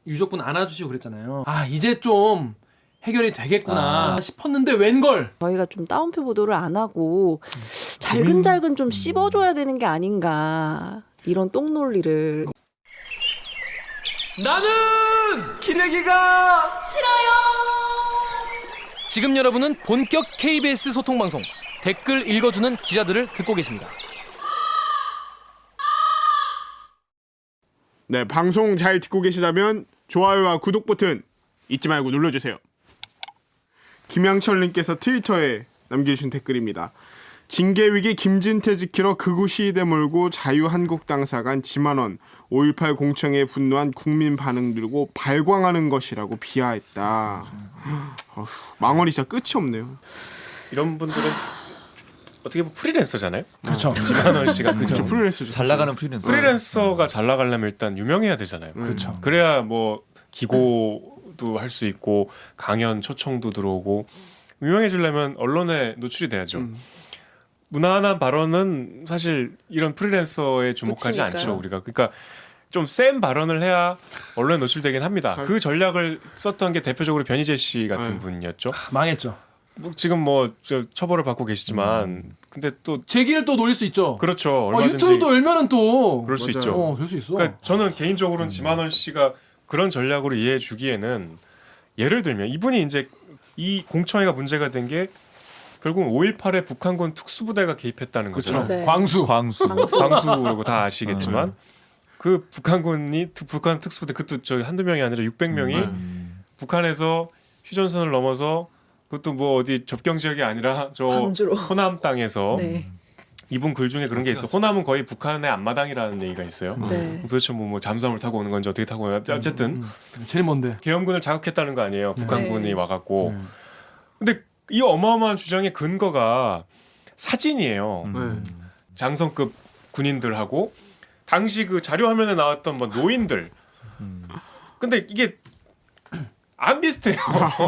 유족분 안아주시고 그랬잖아요. 아 이제 좀 해결이 되겠구나 싶었는데 웬걸. 저희가 좀 따옴표 보도를 안 하고 잘근잘근 좀 씹어줘야 되는 게 아닌가 이런 똥논리를. 나는 기레기가 싫어요. 지금 여러분은 본격 KBS 소통 방송 댓글 읽어주는 기자들을 듣고 계십니다. 네, 방송 잘 듣고 계시다면 좋아요와 구독 버튼 잊지 말고 눌러주세요. 김양철님께서 트위터에 남겨주신 댓글입니다. 징계위기 김진태 지키러 극우 시위대 몰고 자유한국당사관 지만원 5.18 공청회에 분노한 국민 반응 들고 발광하는 것이라고 비하했다. 망언이 진짜 끝이 없네요. 이런 분들은 어떻게 보면 프리랜서잖아요. 그렇죠. 지만원 씨 같은 그렇죠. 경우. 프리랜서죠. 잘 나가는 프리랜서. 프리랜서가 잘 나가려면 일단 유명해야 되잖아요. 그렇죠. 그래야 뭐 기고도 할 수 있고 강연 초청도 들어오고 유명해지려면 언론에 노출이 돼야죠. 무난한 발언은 사실 이런 프리랜서에 주목하지 끝이니까요. 않죠. 우리가 그러니까 좀 센 발언을 해야 언론에 노출되긴 합니다. 그 전략을 썼던 게 대표적으로 변희재 씨 같은 분이었죠. 망했죠. 뭐 지금 뭐 저 처벌을 받고 계시지만 근데 또 제기를 또 노릴 수 있죠. 그렇죠. 얼마든지 유튜브 또 열면은 또 그럴 수 맞아요. 있죠. 될 수 있어. 그러니까 저는 개인적으로는 지만원 씨가 그런 전략으로 이해해 주기에는 예를 들면 이분이 이제 이 공청회가 문제가 된 게 결국 5.18에 북한군 특수부대가 개입했다는 거죠. 네. 광수. 광수라고 다 아시겠지만 그 북한군이 북한 특수부대 그것도 저 한두 명이 아니라 600명이 북한에서 휴전선을 넘어서 그것도 뭐 어디 접경 지역이 아니라 저 광주로. 호남 땅에서 네. 이분 글 중에 그런 게 있어. 호남은 거의 북한의 앞마당이라는 얘기가 있어요. 네. 도대체 뭐 잠수함을 타고 오는 건지 어떻게 타고 오는 건지 어쨌든 제일 뭔데? 계엄군을 자극했다는 거 아니에요. 북한군이 네. 와갖고. 근데 이 어마어마한 주장의 근거가 사진이에요. 장성급 군인들하고 당시 그 자료 화면에 나왔던 뭐 노인들. 근데 이게 안 비슷해요.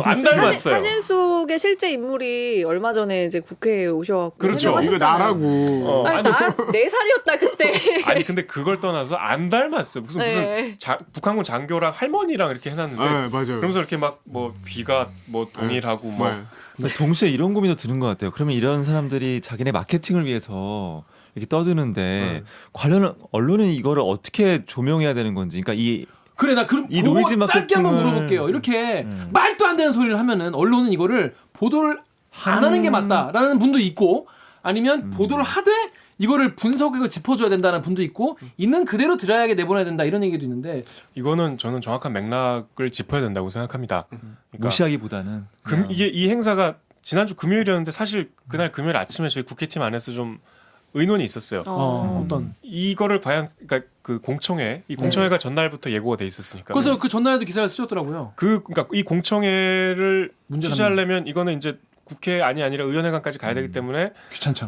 안 닮았어요. 사진 속의 실제 인물이 얼마 전에 이제 국회에 오셔갖고 그렇죠. 이거 해명하셨잖아요. 나라고. 아니 나 4살이었다 그때. 아니 근데 그걸 떠나서 안 닮았어요. 무슨 네. 북한군 장교랑 할머니랑 이렇게 해놨는데 네, 맞아요. 그러면서 이렇게 막 뭐 귀가 뭐 동일하고 뭐 네. 근데 동시에 이런 고민도 드는 것 같아요. 그러면 이런 사람들이 자기네 마케팅을 위해서 이렇게 떠드는데 관련 언론은 이거를 어떻게 조명해야 되는 건지. 그러니까 그래 나 그럼 이 그거 노이즈 짧게 한번 마케팅을- 물어볼게요. 이렇게 말도 안 되는 소리를 하면은 언론은 이거를 보도를 안 하는 게 맞다라는 분도 있고 아니면 보도를 하되 이거를 분석하고 짚어줘야 된다는 분도 있고 있는 그대로 드라이하게 내보내야 된다 이런 얘기도 있는데 이거는 저는 정확한 맥락을 짚어야 된다고 생각합니다. 그러니까 무시하기보다는 이게 이 행사가 지난주 금요일이었는데 사실 그날 금요일 아침에 저희 국회팀 안에서 좀 의논이 있었어요. 어떤 이거를 과연 그러니까 그 공청회 이 공청회가 전날부터 예고가 돼 있었으니까. 그래서 그 전날에도 기사를 쓰셨더라고요. 그러니까 이 공청회를 문제가 취재하려면 이거는 이제 국회 아니라 의원회관까지 가야 되기 때문에 귀찮죠.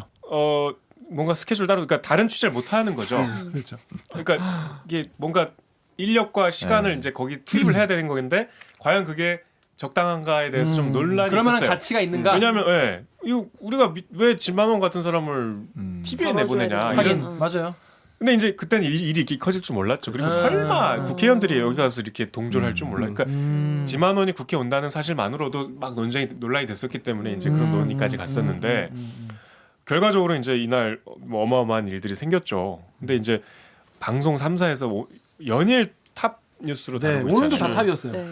뭔가 스케줄 따로 그러니까 다른 취재를 못 하는 거죠. 그렇죠. 그러니까 이게 뭔가 인력과 시간을 이제 거기 투입을 해야 되는 건데 과연 그게 적당한가에 대해서 좀 논란이 그러면 있었어요. 가치가 있는가? 왜냐하면 이거 우리가 왜 지만원 같은 사람을 TV에 담아줘야 내보내냐. 되나. 하긴 이런. 맞아요. 근데 이제 그때는 일이 이렇게 커질 줄 몰랐죠. 그리고 설마 국회의원들이 여기 가서 이렇게 동조를 할 줄 몰라. 그러니까 지만원이 국회 온다는 사실만으로도 막 논란이 됐었기 때문에 이제 그런 논의까지 갔었는데 결과적으로 이제 이날 뭐 어마어마한 일들이 생겼죠. 근데 이제 방송 3사에서 연일 탑 뉴스로 네, 다루고 오늘도 있잖아요. 다 탑이었어요. 네.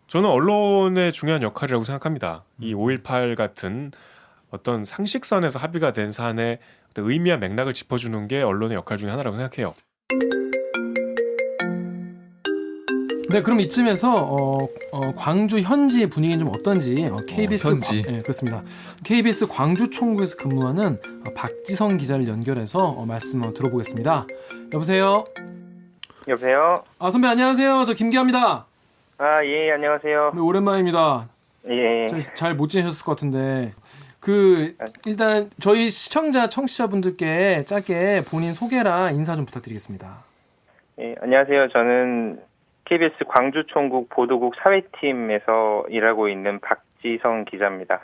저는 언론의 중요한 역할이라고 생각합니다. 이 5.18 같은 어떤 상식선에서 합의가 된 사안의 어떤 의미와 맥락을 짚어주는 게 언론의 역할 중에 하나라고 생각해요. 네, 그럼 이쯤에서 광주 현지 분위기는 좀 어떤지 KBS 현지. 네, 그렇습니다. KBS 광주 총국에서 근무하는 박지성 기자를 연결해서 말씀 들어보겠습니다. 여보세요. 여보세요? 선배 안녕하세요. 저 김기아입니다. 아, 예, 안녕하세요. 네, 오랜만입니다. 예. 잘 못 지내셨을 것 같은데 일단 저희 시청자 청취자분들께 짧게 본인 소개랑 인사 좀 부탁드리겠습니다. 예, 안녕하세요. 저는 KBS 광주총국 보도국 사회팀에서 일하고 있는 박지성 기자입니다.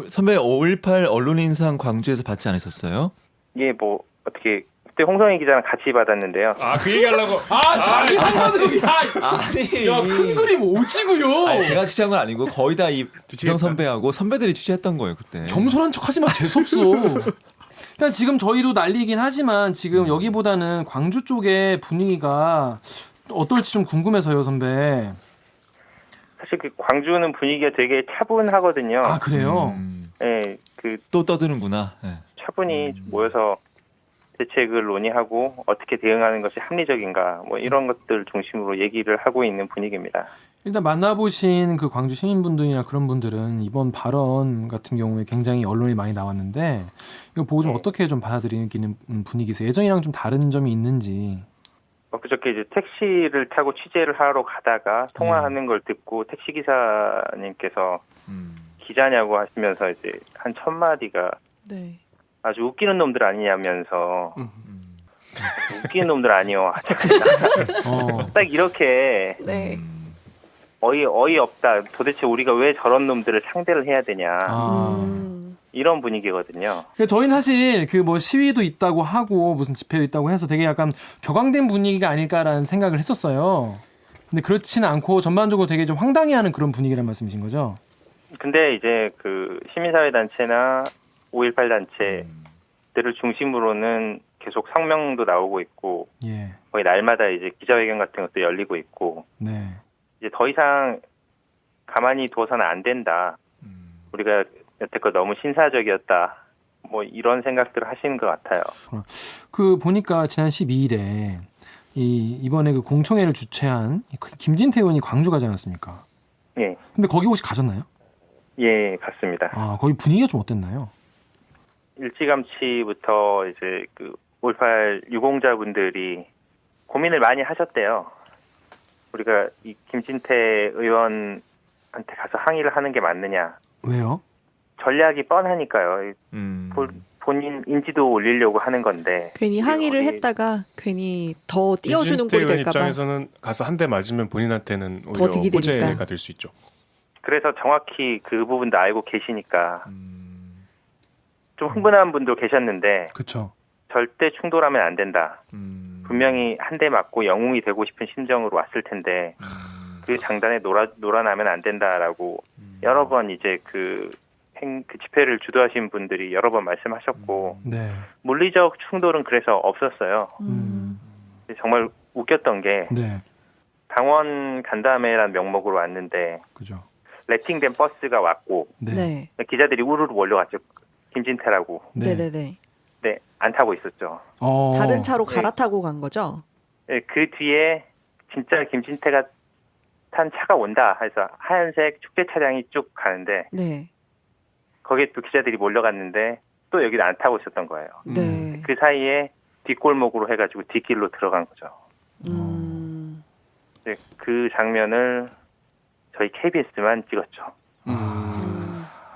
선배 5.18 언론인상 광주에서 받지 않으셨어요? 이게 뭐 어떻게 그때 홍성희 기자랑 같이 받았는데요. 아, 그 얘기하려고. 자기 상관으로 아니. 야큰 그림 오지고요. 아니, 제가 취재한 건 아니고 거의 다 이 지성 선배하고 선배들이 취재했던 거예요 그때. 겸손한 척하지 마. 재수없어. 일단 지금 저희도 난리긴 하지만 지금 여기보다는 광주 쪽의 분위기가 어떨지 좀 궁금해서요, 선배. 사실 그 광주는 분위기가 되게 차분하거든요. 아 그래요? 예, 그 또 떠드는구나. 네. 차분히 모여서 대책을 논의하고 어떻게 대응하는 것이 합리적인가 뭐 이런 것들 중심으로 얘기를 하고 있는 분위기입니다. 일단 만나보신 그 광주 시민분들이나 그런 분들은 이번 발언 같은 경우에 굉장히 언론이 많이 나왔는데 이거 보고 좀 어떻게 좀 받아들이는 분위기세요? 예전이랑 좀 다른 점이 있는지. 그저께 이제 택시를 타고 취재를 하러 가다가 통화하는 걸 듣고 택시 기사님께서 기자냐고 하시면서 이제 한 1000마디가 네. 아주 웃기는 놈들 아니냐면서 웃기는 놈들 아니요. 딱 이렇게 네. 어이없다. 도대체 우리가 왜 저런 놈들을 상대를 해야 되냐. 이런 분위기거든요. 저희는 사실 그 뭐 시위도 있다고 하고 무슨 집회도 있다고 해서 되게 약간 격앙된 분위기가 아닐까라는 생각을 했었어요. 근데 그렇지는 않고 전반적으로 되게 좀 황당해하는 그런 분위기란 말씀이신 거죠? 근데 이제 그 시민사회단체나 5.18 단체들을 중심으로는 계속 성명도 나오고 있고 예. 거의 날마다 이제 기자회견 같은 것도 열리고 있고 네. 이제 더 이상 가만히 두어서는 안 된다. 우리가 여태껏 너무 신사적이었다. 뭐 이런 생각들을 하시는 것 같아요. 그 보니까 지난 12일에 이번에 그 공청회를 주최한 김진태 의원이 광주 가지 않았습니까? 예. 근데 거기 혹시 가셨나요? 예, 갔습니다. 아, 거기 분위기가 좀 어땠나요? 일찌감치부터 이제 그 5.18 유공자분들이 고민을 많이 하셨대요. 우리가 이 김진태 의원한테 가서 항의를 하는 게 맞느냐. 왜요? 전략이 뻔하니까요. 음. 본인 인지도 올리려고 하는 건데. 괜히 항의를 했다가 괜히 더 띄워주는 꼴이 의원 될까 봐. 입장에서는 가서 한 대 맞으면 본인한테는 더 오히려 득이 되니까. 호재가 될 수 있죠. 그래서 정확히 그 부분도 알고 계시니까 좀 흥분한 분도 계셨는데 그렇죠. 절대 충돌하면 안 된다. 분명히 한 대 맞고 영웅이 되고 싶은 심정으로 왔을 텐데 그 장단에 놀아나면 안 된다라고 여러 번 이제 그 집회를 주도하신 분들이 여러 번 말씀하셨고 네. 물리적 충돌은 그래서 없었어요. 정말 웃겼던 게 네. 당원 간담회라는 명목으로 왔는데 그죠. 레팅된 버스가 왔고 네. 네. 기자들이 우르르 몰려갔죠. 김진태라고. 네. 네네. 네, 안 타고 있었죠. 다른 차로 네. 갈아타고 간 거죠? 네, 그 뒤에 진짜 김진태가 탄 차가 온다 해서 하얀색 축제 차량이 쭉 가는데 네. 거기에 또 기자들이 몰려갔는데 또 여기를 안 타고 있었던 거예요. 네. 그 사이에 뒷골목으로 해가지고 뒷길로 들어간 거죠. 네, 그 장면을 저희 KBS만 찍었죠.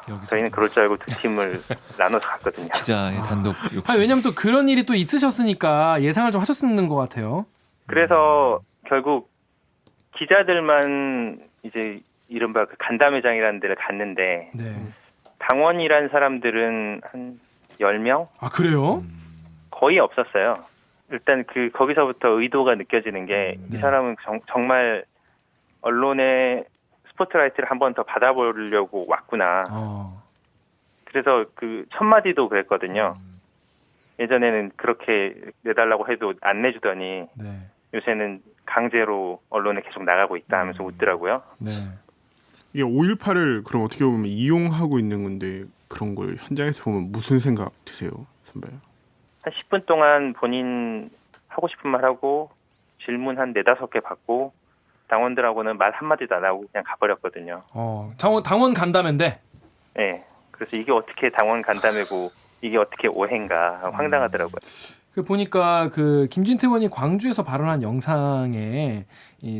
여기서 저희는 그럴 줄 알고 두 팀을 나눠서 갔거든요. 기자의 단독 욕심. 왜냐면 또 그런 일이 또 있으셨으니까 예상을 좀 하셨는 것 같아요. 그래서 결국 기자들만 이제 이른바 그 간담회장이라는 데를 갔는데 네. 당원이란 사람들은 한 10명? 아 그래요? 거의 없었어요. 일단 그 거기서부터 의도가 느껴지는 게 이 네. 사람은 정말 언론의 스포트라이트를 한 번 더 받아보려고 왔구나. 그래서 그 1000마디도 그랬거든요. 예전에는 그렇게 내달라고 해도 안 내주더니 네. 요새는 강제로 언론에 계속 나가고 있다 하면서 웃더라고요. 네. 이게 5.18을 그럼 어떻게 보면 이용하고 있는 건데 그런 걸 현장에서 보면 무슨 생각 드세요, 선배? 한 10분 동안 본인 하고 싶은 말 하고 질문 한 4-5개 받고 당원들하고는 말 한마디도 안 하고 그냥 가버렸거든요. 당원 간담회인데. 네. 그래서 이게 어떻게 당원 간담회고 이게 어떻게 오해인가 황당하더라고요. 그 보니까 그 김진태 의원이 광주에서 발언한 영상에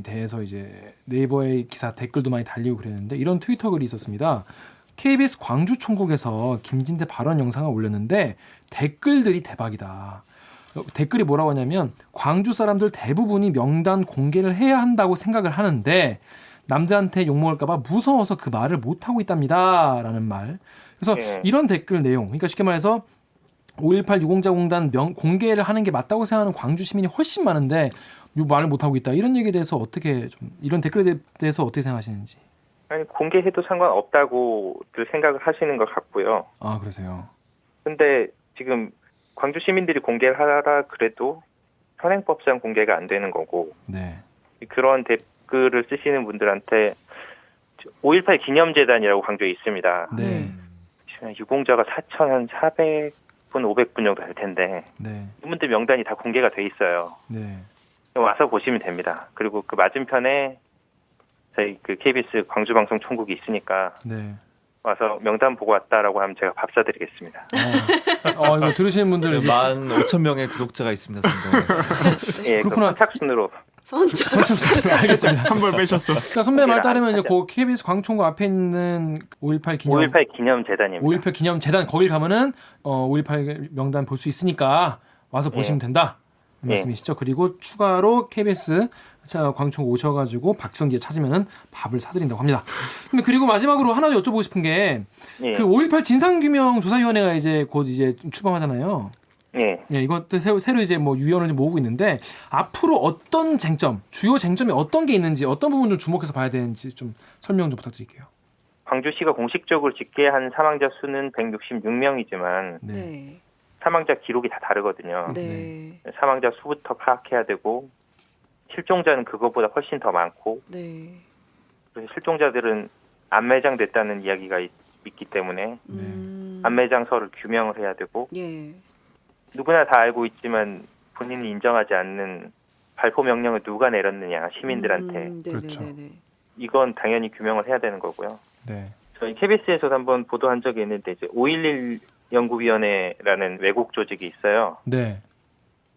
대해서 이제 네이버의 기사 댓글도 많이 달리고 그랬는데 이런 트위터 글이 있었습니다. KBS 광주 총국에서 김진태 발언 영상을 올렸는데 댓글들이 대박이다. 댓글이 뭐라고 하냐면 광주 사람들 대부분이 명단 공개를 해야 한다고 생각을 하는데 남들한테 욕먹을까 봐 무서워서 그 말을 못하고 있답니다. 라는 말. 그래서 이런 댓글 내용, 그러니까 쉽게 말해서 5.18 유공자 공단 공개를 하는 게 맞다고 생각하는 광주 시민이 훨씬 많은데 이 말을 못 하고 있다. 이런 얘기에 대해서 어떻게 좀 이런 댓글에 대해서 어떻게 생각하시는지. 아니, 공개해도 상관없다고들 생각을 하시는 것 같고요. 아, 그러세요. 근데 지금 광주 시민들이 공개를 하라 그래도 현행법상 공개가 안 되는 거고, 네. 그런 댓글을 쓰시는 분들한테 5.18 기념재단이라고 광주에 있습니다. 네. 지금 유공자가 4,400분, 500분 정도 될 텐데 네. 이분들 명단이 다 공개가 돼 있어요. 네. 와서 보시면 됩니다. 그리고 그 맞은편에 저희 그 KBS 광주방송 총국이 있으니까 네. 와서 명단 보고 왔다라고 하면 제가 밥 사드리겠습니다. 이거 들으시는 분들 15,000명의 구독자가 있습니다. 선배. 예, 그렇구나. 선착순으로. 선착순 알겠습니다. 한 벌 빼셨어. 그러니까 선배 말 따르면 이제 그 KBS 광총구 앞에 있는 5.18 기념 5.18 기념재단입니다. 5.18 기념재단 거길 가면은 5.18 명단 볼 수 있으니까 와서 보시면 된다. 그 말씀이시죠. 그리고 추가로 KBS 광총 오셔가지고 박성기에 찾으면은 밥을 사드린다고 합니다. 근데 그리고 마지막으로 하나 여쭤보고 싶은 게 예. 그 5.18 진상규명조사위원회가 이제 곧 이제 출범하잖아요. 예. 예, 이것도 새로 이제 뭐 유연을 좀 모으고 있는데 앞으로 어떤 쟁점, 주요 쟁점이 어떤 게 있는지 어떤 부분 좀 주목해서 봐야 되는지 좀 설명 좀 부탁드릴게요. 광주시가 공식적으로 집계한 사망자 수는 166명이지만 네. 네. 사망자 기록이 다 다르거든요. 네. 사망자 수부터 파악해야 되고 실종자는 그것보다 훨씬 더 많고 네. 그래서 실종자들은 안매장됐다는 이야기가 있기 때문에 음. 안매장서를 규명을 해야 되고 예. 누구나 다 알고 있지만 본인이 인정하지 않는 발포 명령을 누가 내렸느냐 시민들한테 그렇죠. 네네네네. 이건 당연히 규명을 해야 되는 거고요. 네. 저희 KBS에서도 한번 보도한 적이 있는데 이제 5.11 연구위원회라는 외국 조직이 있어요. 네.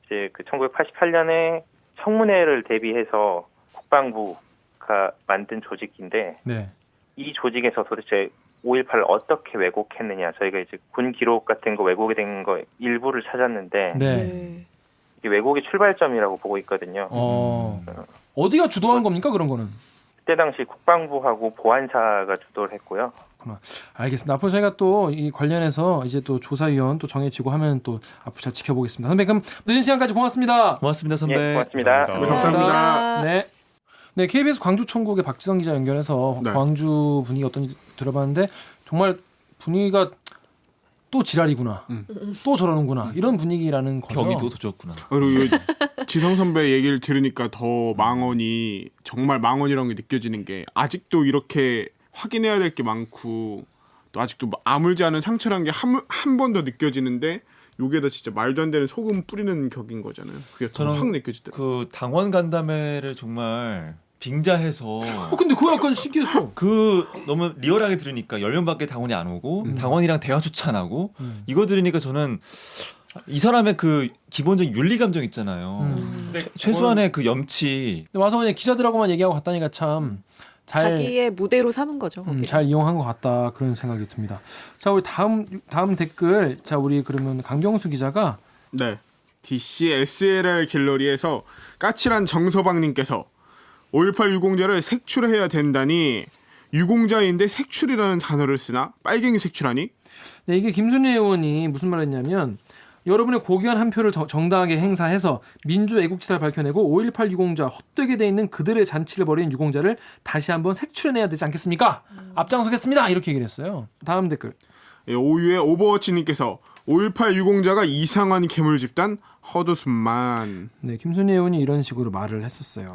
이제 그 1988년에 청문회를 대비해서 국방부가 만든 조직인데 네. 이 조직에서 도대체 5.18을 어떻게 왜곡했느냐 저희가 이제 군 기록 같은 거 왜곡이 된 거 일부를 찾았는데 네. 네. 이게 왜곡의 출발점이라고 보고 있거든요. 어디가 주도한 겁니까 그런 거는? 그때 당시 국방부하고 보안사가 주도를 했고요. 알겠습니다. 앞으로 저희가 또 이 관련해서 이제 또 조사위원 또 정해지고 하면 또 앞으로 잘 지켜보겠습니다. 선배 그럼 늦은 시간까지 고맙습니다. 고맙습니다, 선배. 예, 고맙습니다. 감사합니다. 네. 네, KBS 광주총국의 박지성 기자 연결해서 네. 광주 분위기 어떤지 들어봤는데 정말 분위기가 또 지랄이구나. 또 저러는구나. 이런 분위기라는 거죠. 경기도 도졌구나. 그리고 지성 선배 얘기를 들으니까 더 망언이 정말 망언이라는 게 느껴지는 게 아직도 이렇게 확인해야 될 게 많고 또 아직도 아물지 않은 상처란 게 한 번 더 느껴지는데 여기에다 진짜 말도 안 되는 소금 뿌리는 격인 거잖아요. 그게 더 저는 확 느껴지더라고요. 그 당원 간담회를 정말 빙자해서 근데 그거 약간 신기했어. 그 너무 리얼하게 들으니까 10명밖에 당원이 안 오고 당원이랑 대화조차 안 하고 이거 들으니까 저는 이 사람의 그 기본적인 윤리 감정 있잖아요. 최소한의 그 염치. 근데 와서 그냥 기자들하고만 얘기하고 갔다니까 참 자기의 무대로 삼은 거죠. 거기를. 잘 이용한 것 같다 그런 생각이 듭니다. 자 우리 다음 댓글 자 우리 그러면 강경수 기자가 네. DC SLR 갤러리에서 까칠한 정서방님께서 5.18 유공자를 색출해야 된다니 유공자인데 색출이라는 단어를 쓰나? 빨갱이 색출하니? 네, 이게 김순례 의원이 무슨 말을 했냐면 여러분의 고귀한 한 표를 정당하게 행사해서 민주 애국지사를 밝혀내고 5.18 유공자 헛되게 돼 있는 그들의 잔치를 벌이는 유공자를 다시 한번 색출해내야 되지 않겠습니까? 앞장서겠습니다. 이렇게 얘기를 했어요. 다음 댓글. 예, 오유의 오버워치님께서 5.18 유공자가 이상한 괴물 집단 헛웃음만. 네, 김순례 의원이 이런 식으로 말을 했었어요.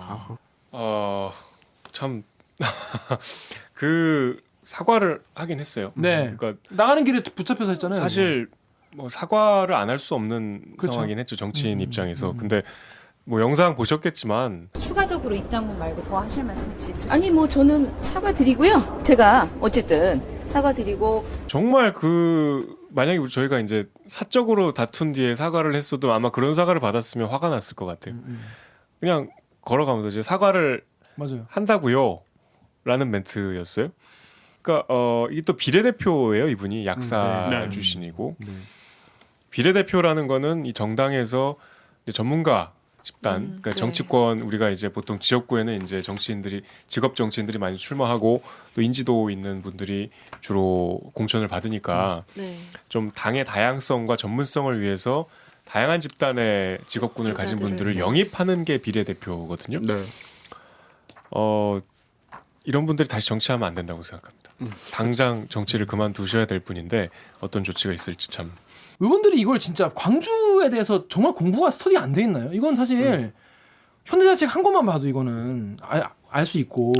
참 그 사과를 하긴 했어요. 네. 그러니까 나가는 길에 붙잡혀서 했잖아요. 사실 뭐 사과를 안 할 수 없는 그쵸. 상황이긴 했죠. 정치인 입장에서. 근데 뭐 영상 보셨겠지만 추가적으로 입장문 말고 더 하실 말씀 혹시 있으세요? 아니 뭐 저는 사과드리고요. 제가 어쨌든 사과드리고 정말 그 만약에 저희가 이제 사적으로 다툰 뒤에 사과를 했어도 아마 그런 사과를 받았으면 화가 났을 것 같아요. 그냥 걸어가면서 이제 사과를 맞아요. 한다고요 라는 멘트였어요. 그러니까 이게 또 비례대표예요. 이분이 약사 네. 출신이고 비례대표라는 거는 이 정당에서 이제 전문가 집단, 그러니까 네. 정치권 우리가 이제 보통 지역구에는 이제 정치인들이 직업 정치인들이 많이 출마하고 또 인지도 있는 분들이 주로 공천을 받으니까 네. 좀 당의 다양성과 전문성을 위해서 다양한 집단의 직업군을 가진 여자들을, 분들을 네. 영입하는 게 비례대표거든요. 네. 이런 분들이 다시 정치하면 안 된다고 생각합니다. 당장 정치를 그만두셔야 될 뿐인데 어떤 조치가 있을지 참. 의원들이 이걸 진짜 광주에 대해서 정말 공부가 스터디 안 돼 있나요? 이건 사실 현대자치가 한 것만 봐도 이거는 알 수 있고.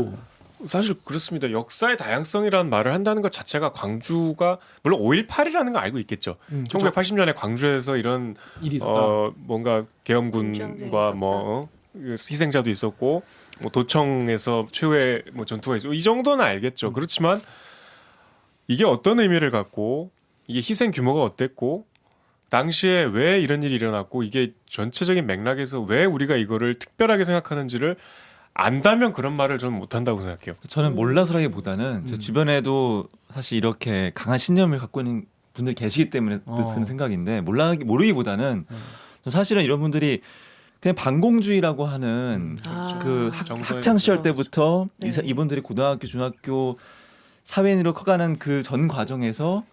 사실 그렇습니다. 역사의 다양성이라는 말을 한다는 것 자체가 광주가 물론 5.18이라는 거 알고 있겠죠. 1980년에 광주에서 이런 일이 있었다. 뭔가 계엄군과 전쟁이 뭐 희생자도 있었고 뭐 도청에서 최후의 뭐 전투가 있었고 이 정도는 알겠죠. 그렇지만 이게 어떤 의미를 갖고 이게 희생 규모가 어땠고 당시에 왜 이런 일이 일어났고 이게 전체적인 맥락에서 왜 우리가 이거를 특별하게 생각하는지를 안다면 그런 말을 저는 못한다고 생각해요. 저는 몰라서라기보다는 제 주변에도 사실 이렇게 강한 신념을 갖고 있는 분들이 계시기 때문에 드는 생각인데 모르기보다는 사실은 이런 분들이 그냥 반공주의라고 하는 그 학창 시절 때부터 네. 이분들이 고등학교, 중학교 사회인으로 커가는 그 전 과정에서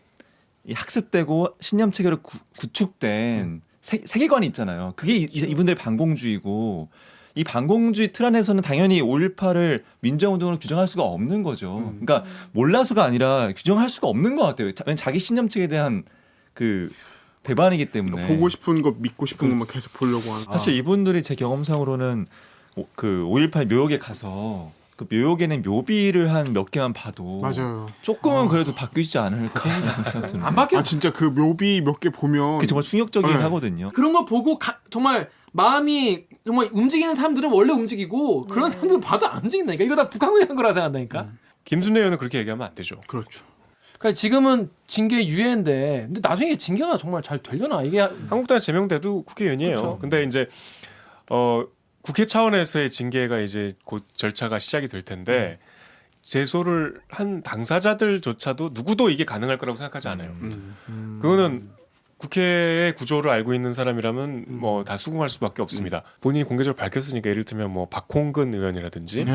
이 학습되고 신념 체계로 구축된 세계관이 있잖아요. 그게 이분들의 반공주의고 이 반공주의 틀 안에서는 당연히 5.18을 민주화운동으로 규정할 수가 없는 거죠. 그러니까 몰라서가 아니라 규정할 수가 없는 것 같아요. 자기 신념 체계에 대한 그 배반이기 때문에 보고 싶은 거 믿고 싶은 것만 계속 보려고 하는. 사실 이분들이 제 경험상으로는 그 5.18 묘역에 가서 그 묘역에는 묘비를 한 몇 개만 봐도 맞아요. 조금은 그래도 바뀌지 않을까 생각 드는데 안 바뀌어. 진짜 그 묘비 몇 개 보면 그게 정말 충격적이긴 네. 하거든요. 그런 거 보고 정말 마음이 정말 움직이는 사람들은 원래 움직이고 그런 사람들은 봐도 안 움직인다니까. 이거 다 북한군이 한 거라 생각한다니까. 김순례 의원은 그렇게 얘기하면 안 되죠. 그렇죠. 그러니까 지금은 징계 유예인데 근데 나중에 징계가 정말 잘 되려나 이게 한국당에 제명돼도 국회의원이에요. 그렇죠. 근데 이제 국회 차원에서의 징계가 이제 곧 절차가 시작이 될 텐데 제소를 한 당사자들조차도 누구도 이게 가능할 거라고 생각하지 않아요. 그거는 국회의 구조를 알고 있는 사람이라면 뭐 다 수긍할 수밖에 없습니다. 본인이 공개적으로 밝혔으니까 예를 들면 뭐 박홍근 의원이라든지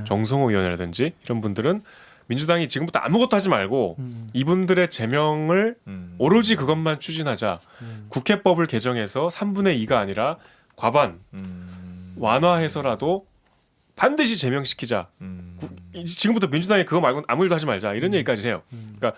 정성호 의원이라든지 이런 분들은 민주당이 지금부터 아무것도 하지 말고 이분들의 제명을 오로지 그것만 추진하자. 국회법을 개정해서 3분의 2가 아니라 과반 완화해서라도 반드시 제명시키자. 지금부터 민주당이 그거 말고는 아무 일도 하지 말자. 이런 얘기까지 해요. 그러니까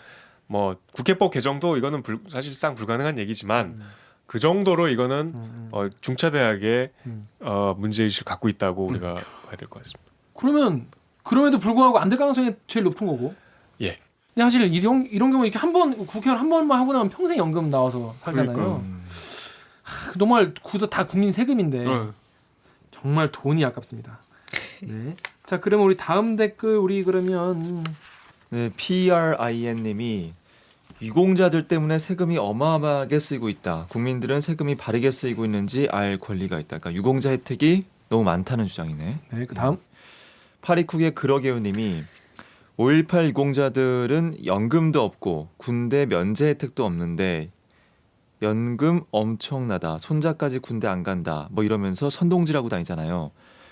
뭐 국회법 개정도 이거는 사실상 불가능한 얘기지만 그 정도로 이거는 중차대하게 문제의식을 갖고 있다고 우리가 봐야 될 것 같습니다. 그러면 그럼에도 불구하고 안 될 가능성이 제일 높은 거고. 예. 근데 사실 이런 경우 이렇게 국회의원 한 번만 하고 나면 평생 연금 나와서 살잖아요. 정말 다 국민 세금인데 정말 돈이 아깝습니다. 네. 자, 그러면 우리 다음 댓글 우리 그러면 네, PRIN님이 유공자들 때문에 세금이 어마어마하게 쓰이고 있다. 국민들은 세금이 바르게 쓰이고 있는지 알 권리가 있다. 그러니까 유공자 혜택이 너무 많다는 주장이네. 네, 그 다음 파리쿡의 그러게요님이 5.18 유공자들은 연금도 없고 군대 면제 혜택도 없는데 연금 엄청나다. 손자까지 군대 안 간다. 뭐 이러면서 선동질하고 다니잖아요.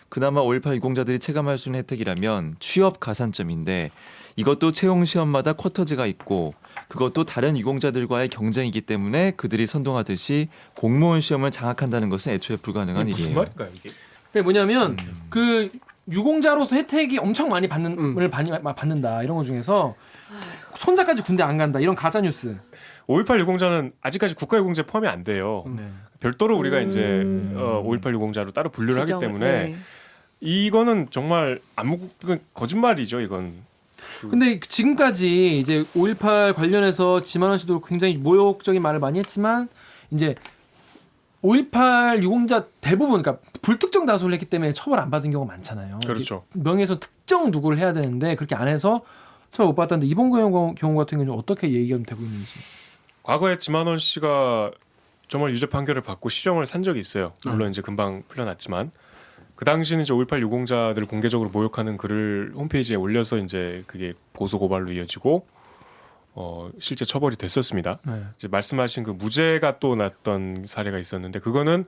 그나마 5.18 유공자들이 체감할 수 있는 혜택이라면 취업 가산점인데 이것도 채용 시험마다 쿼터제가 있고 그것도 다른 유공자들과의 경쟁이기 때문에 그들이 선동하듯이 공무원 시험을 장악한다는 것은 애초에 불가능한 무슨 일이에요. 말인가요 이게? 그게 뭐냐면 그 유공자로서 혜택이 엄청 많이 받는다 이런 거 중에서 손자까지 군대 안 간다 이런 가짜 뉴스. 5.18 유공자는 아직까지 국가유공자에 포함이 안 돼요. 별도로 우리가 이제 5.18 유공자로 따로 분류를 하기 때문에 이거는 정말 거짓말이죠. 이건. 근데 지금까지 이제 5.18 관련해서 지만원 씨도 굉장히 모욕적인 말을 많이 했지만 이제 5.18 유공자 대부분 그러니까 불특정 다수를 했기 때문에 처벌 안 받은 경우가 많잖아요. 그렇죠. 명예훼손 특정 누구를 해야 되는데 그렇게 안 해서 처벌 못 받았는데 이번 경우 같은 경우는 어떻게 얘기가 되고 있는지. 과거에 지만원 씨가 정말 유죄 판결을 받고 실형을 산 적이 있어요. 물론 이제 금방 풀려났지만 그 당시는 이제 5.18 유공자들을 공개적으로 모욕하는 글을 홈페이지에 올려서 이제 그게 고소 고발로 이어지고 실제 처벌이 됐었습니다. 네. 이제 말씀하신 그 무죄가 또 났던 사례가 있었는데 그거는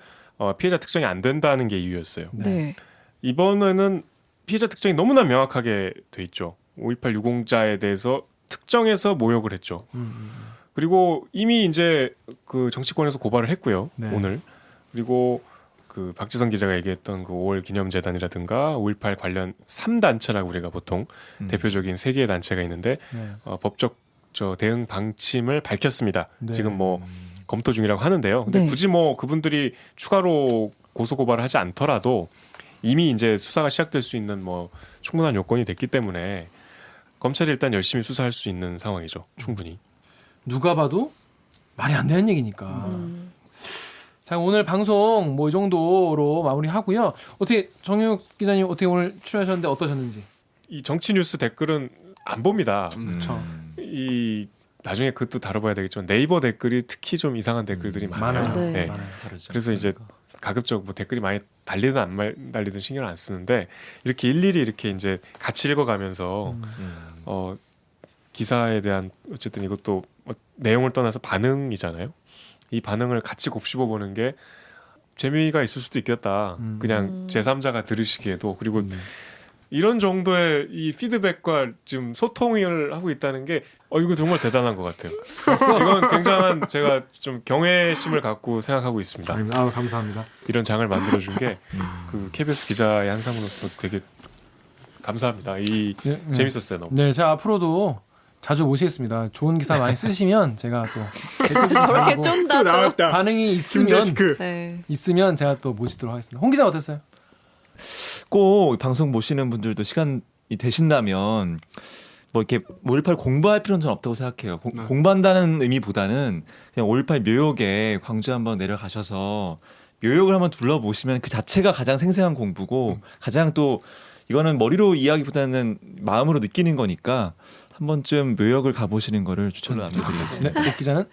피해자 특정이 안 된다는 게 이유였어요. 네. 이번에는 피해자 특정이 너무나 명확하게 돼 있죠. 5.18 유공자에 대해서 특정해서 모욕을 했죠. 그리고 이미 이제 그 정치권에서 고발을 했고요. 네. 오늘. 그리고 그 박지성 기자가 얘기했던 그 5월 기념재단이라든가 5.18 관련 3단체라고 우리가 보통 대표적인 3개의 단체가 있는데 네. 법적 대응 방침을 밝혔습니다. 네. 지금 뭐 검토 중이라고 하는데요. 근데 네. 굳이 뭐 그분들이 추가로 고소 고발을 하지 않더라도 이미 이제 수사가 시작될 수 있는 뭐 충분한 요건이 됐기 때문에 검찰이 일단 열심히 수사할 수 있는 상황이죠. 충분히. 누가 봐도 말이 안 되는 얘기니까. 자, 오늘 방송 뭐 이 정도로 마무리하고요. 어떻게 정유욱 기자님 어떻게 오늘 출연하셨는데 어떠셨는지? 이 정치 뉴스 댓글은 안 봅니다. 그렇죠. 이 나중에 그것도 다뤄봐야 되겠지만 네이버 댓글이 특히 좀 이상한 댓글들이 많아요. 많아요. 네. 네. 많아요. 다르죠. 그래서 이제 가급적 뭐 댓글이 많이 달리든 안 달리든 신경을 안 쓰는데 이렇게 일일이 이렇게 이제 같이 읽어가면서 기사에 대한 어쨌든 이것도 내용을 떠나서 반응이잖아요. 이 반응을 같이 곱씹어 보는 게 재미가 있을 수도 있겠다. 그냥 제3자가 들으시기에도 그리고 이런 정도의 이 피드백과 지금 소통을 하고 있다는 게 이거 정말 대단한 것 같아요. 이건 굉장한 제가 좀 경외심을 갖고 생각하고 있습니다. 아, 감사합니다. 이런 장을 만들어준 게 그 KBS 기자의 한 상으로서 되게 감사합니다. 재밌었어요. 너무. 네, 제가 앞으로도 자주 모시겠습니다. 좋은 기사 많이 쓰시면 제가 또 댓글 좀 저렇게 달고 쫀다 또 또. 나왔다. 반응이 있으면 김데스크. 네. 제가 또 모시도록 하겠습니다. 홍 기자 어땠어요? 꼭 방송 보시는 분들도 시간이 되신다면 뭐 이렇게 5.18 공부할 필요는 전 없다고 생각해요. 공부한다는 의미보다는 그냥 5.18 묘역에 광주 한번 내려가셔서 묘역을 한번 둘러보시면 그 자체가 가장 생생한 공부고 가장 또 이거는 머리로 이야기보다는 마음으로 느끼는 거니까 한 번쯤 묘역을 가보시는 거를 추천을 드리겠습니다. 네, 옥 기자는?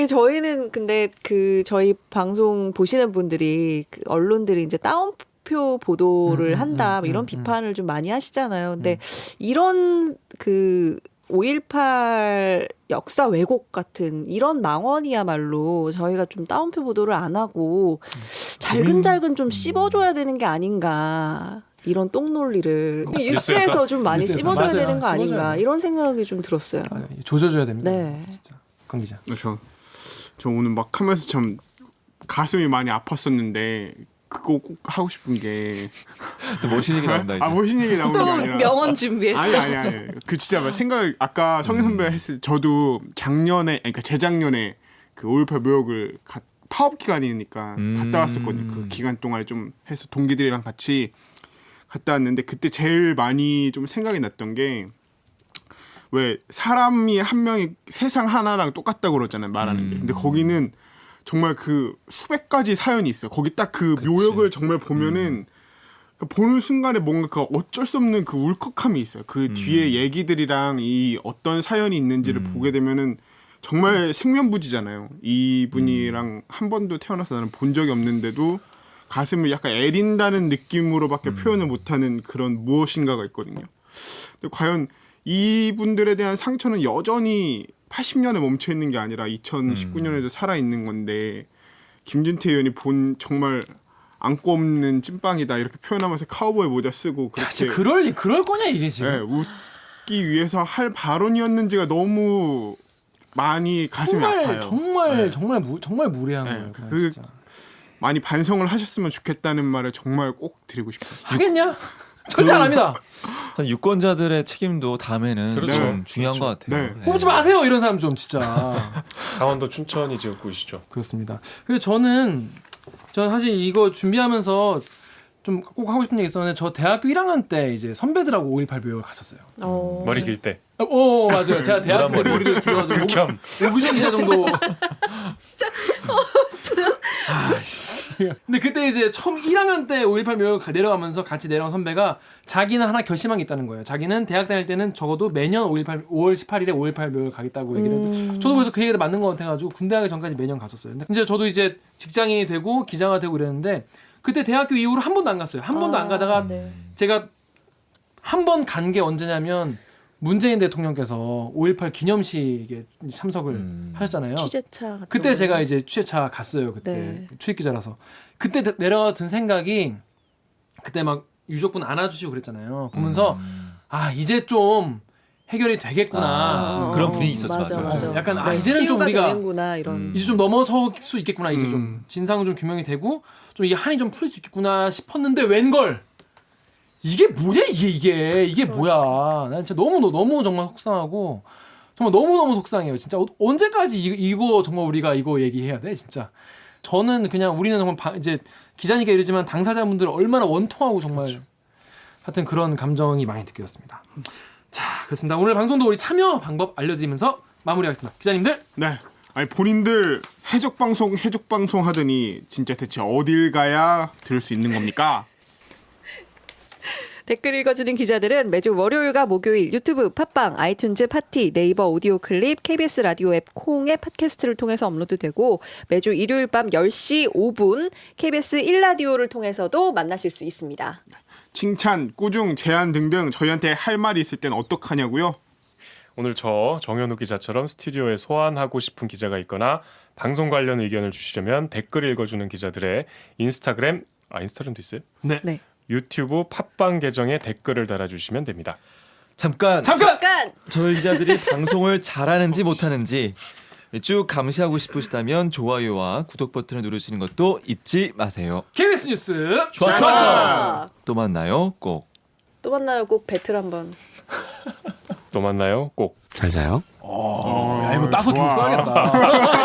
저희는 근데 그 저희 방송 보시는 분들이 그 언론들이 이제 따옴표 보도를 한다 뭐 이런 비판을 좀 많이 하시잖아요. 근데 이런 그 5.18 역사 왜곡 같은 이런 망언이야말로 저희가 좀 따옴표 보도를 안 하고 잘근잘근 좀 씹어줘야 되는 게 아닌가. 이런 똥논리를 뉴스에서 좀 많이 뉴스에서. 씹어줘야 맞아요. 되는 거 아닌가 씹어줘야 이런 생각이 좀 들었어요. 조져줘야 됩니다. 네. 진짜. 강 기자. 저 오늘 막 하면서 참 가슴이 많이 아팠었는데 그거 꼭 하고 싶은 게 또 멋있는 얘기 나온다 이제. 멋있는 얘기 나오는 게 또 아니라 명언 준비했어. 아니. 그 진짜 막 생각 아까 성현 선배가 했을 때 저도 작년에 그러니까 재작년에 그 5.18 묘역을 파업 기간이니까 갔다 왔었거든요. 그 기간 동안에 좀 해서 동기들이랑 같이 갔다 왔는데 그때 제일 많이 좀 생각이 났던 게 왜 사람이 한 명이 세상 하나랑 똑같다고 그러잖아요. 말하는 게. 근데 거기는 정말 그 수백 가지 사연이 있어. 거기 딱 그 묘역을 정말 보면은 보는 순간에 뭔가 그 어쩔 수 없는 그 울컥함이 있어요. 그 뒤에 얘기들이랑 이 어떤 사연이 있는지를 보게 되면은 정말 생면부지잖아요. 이분이랑 한 번도 태어나서 나는 본 적이 없는데도 가슴을 약간 애린다는 느낌으로밖에 표현을 못하는 그런 무엇인가가 있거든요. 근데 과연 이분들에 대한 상처는 여전히 80년에 멈춰 있는 게 아니라 2019년에도 살아 있는 건데 김진태 의원이 본 정말 안고 없는 찐빵이다 이렇게 표현하면서 카우보이 모자 쓰고 그렇게 진짜 그럴 거냐 이게 지금. 네, 웃기 위해서 할 발언이었는지가 너무 많이 가슴이 아파요. 정말 무례한 네, 거예요. 그냥 그- 진짜. 많이 반성을 하셨으면 좋겠다는 말을 정말 꼭 드리고 싶어요. 하겠냐? 절대 안 합니다. 유권자들의 책임도 다음에는 그렇죠. 좀 중요한 것 같아요. 네. 뽑지 마세요 이런 사람 좀 진짜. 강원도 춘천이 지역구이시죠. 그렇습니다. 그래서 저는 사실 이거 준비하면서 좀 꼭 하고 싶은 얘기 있었는데 저 대학교 1학년 때 이제 선배들하고 5.18 묘역을 갔었어요. 머리 길 때. 오 맞아요. 제가 대학생 때 머리를 길어가지고 극혐. 오규정 기자 정도. 진짜. 근데 그때 이제 처음 1학년 때 5.18 묘역 내려가면서 같이 내려간 선배가 자기는 하나 결심한 게 있다는 거예요. 자기는 대학 다닐 때는 적어도 매년 5월 18일에 5.18 묘역 가겠다고 얘기를 했는데 저도 그래서 그 얘기가 맞는 것 같아가지고 군대 가기 전까지 매년 갔었어요. 근데 이제 저도 이제 직장인이 되고 기자가 되고 이랬는데 그때 대학교 이후로 한 번도 안 갔어요. 한 번도 안 가다가 네. 제가 한 번 간 게 언제냐면 문재인 대통령께서 5.18 기념식에 참석을 하셨잖아요. 취재차 같은 그때 거. 제가 이제 취재차 갔어요. 그때 네. 출입 기자라서 그때 내려가 든 생각이 그때 막 유족분 안아주시고 그랬잖아요. 보면서 아 이제 좀 해결이 되겠구나. 그런 분위기 있었죠. 맞아, 맞아. 약간 아 네, 이제는 좀 치유가 우리가 되는구나 이런. 이제 좀 넘어설 수 있겠구나. 이제 좀 진상은 좀 규명이 되고 좀 이게 한이 좀 풀릴 수 있겠구나 싶었는데 웬걸 이게 뭐야 이게 뭐야. 난 진짜 너무 정말 속상하고 정말 너무 속상해요. 진짜 언제까지 이거 정말 우리가 이거 얘기해야 돼 진짜. 저는 그냥 우리는 정말 이제 기자니까 이러지만 당사자분들 얼마나 원통하고 정말 하여튼 그런 감정이 많이 느껴졌습니다. 자 그렇습니다. 오늘 방송도 우리 참여 방법 알려드리면서 마무리하겠습니다. 기자님들. 네. 아니 본인들 해적 방송 하더니 진짜 대체 어딜 가야 들을 수 있는 겁니까? 댓글 읽어주는 기자들은 매주 월요일과 목요일 유튜브, 팟빵, 아이튠즈, 파티, 네이버 오디오 클립, KBS 라디오 앱 콩의 팟캐스트를 통해서 업로드되고 매주 일요일 밤 10시 5분 KBS 1라디오를 통해서도 만나실 수 있습니다. 칭찬, 꾸중, 제안 등등 저희한테 할 말이 있을 땐 어떡하냐고요? 오늘 저 정현우 기자처럼 스튜디오에 소환하고 싶은 기자가 있거나 방송 관련 의견을 주시려면 댓글 읽어주는 기자들의 인스타그램도 있어요? 네. 네. 유튜브 팟빵 계정에 댓글을 달아주시면 됩니다. 잠깐 잠깐! 저희 기자들이 방송을 잘하는지 못하는지 쭉 감시하고 싶으시다면 좋아요와 구독 버튼을 누르시는 것도 잊지 마세요. KBS 뉴스 좋았어. 또 만나요. 꼭. 또 만나요. 꼭 배틀 한번. 또 만나요. 꼭. 야 이거 따서 교육 써야겠다.